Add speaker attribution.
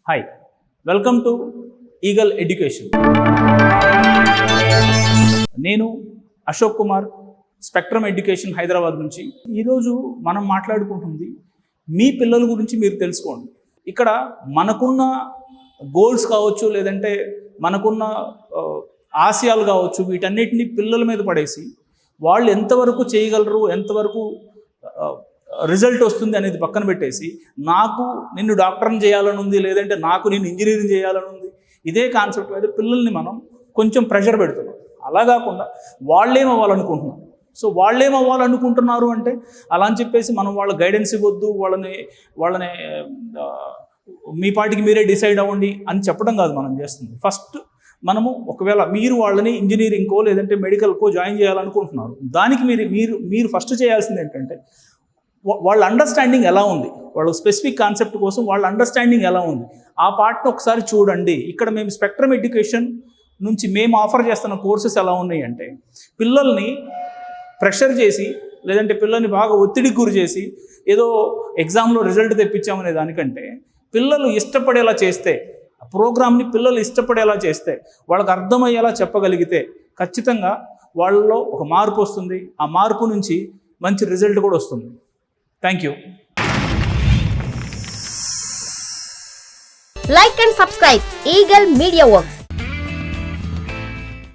Speaker 1: Hi, welcome to eagle education. నేను Ashok Kumar, spectrum education Hyderabad నుంచి. ఈరోజు మనం మాట్లాడుకుంటుంది మీ పిల్లల గురించి మీరు తెలుసుకోండి. ఇక్కడ మనకున్న గోల్స్ కావచ్చు, లేదంటే మనకున్న ఆశయాలు కావచ్చు, వీటన్నిటిని పిల్లల మీద పడేసి వాళ్ళు ఎంతవరకు చేయగలరు, ఎంతవరకు రిజల్ట్ వస్తుంది అనేది పక్కన పెట్టేసి నాకు నిన్ను డాక్టర్ని చేయాలని ఉంది, లేదంటే నాకు నిన్ను ఇంజనీరింగ్ చేయాలని ఉంది, ఇదే కాన్సెప్ట్ మీద పిల్లల్ని మనం కొంచెం ప్రెషర్ పెడుతున్నాం. అలా కాకుండా వాళ్ళేమవ్వాలనుకుంటున్నారు. సో వాళ్ళేమవ్వాలనుకుంటున్నారు అంటే అలా అని చెప్పేసి మనం వాళ్ళ గైడెన్స్ ఇవ్వద్దు, వాళ్ళని మీ పాటికి మీరే డిసైడ్ అవ్వండి అని చెప్పడం కాదు మనం చేస్తుంది. ఫస్ట్ మనము ఒకవేళ మీరు వాళ్ళని ఇంజనీరింగ్కో లేదంటే మెడికల్కో జాయిన్ చేయాలనుకుంటున్నారు, దానికి మీరు ఫస్ట్ చేయాల్సింది ఏంటంటే వాళ్ళ అండర్స్టాండింగ్ ఎలా ఉంది, వాళ్ళ స్పెసిఫిక్ కాన్సెప్ట్ కోసం వాళ్ళ అండర్స్టాండింగ్ ఎలా ఉంది, ఆ పార్ట్ని ఒకసారి చూడండి. ఇక్కడ మేము స్పెక్ట్రమ్ ఎడ్యుకేషన్ నుంచి మేము ఆఫర్ చేస్తున్న కోర్సెస్ ఎలా ఉన్నాయి అంటే, పిల్లల్ని ప్రెషర్ చేసి లేదంటే పిల్లల్ని బాగా ఒత్తిడికి గురి చేసి ఏదో ఎగ్జామ్లో రిజల్ట్ తెప్పించామనే దానికంటే పిల్లలు ఇష్టపడేలా చేస్తే, ఆ ప్రోగ్రామ్ని పిల్లలు ఇష్టపడేలా చేస్తే, వాళ్ళకి అర్థమయ్యేలా చెప్పగలిగితే ఖచ్చితంగా వాళ్ళలో ఒక మార్పు వస్తుంది. ఆ మార్పు నుంచి మంచి రిజల్ట్ కూడా వస్తుంది. Thank you.
Speaker 2: Like and subscribe Eagle Media Works.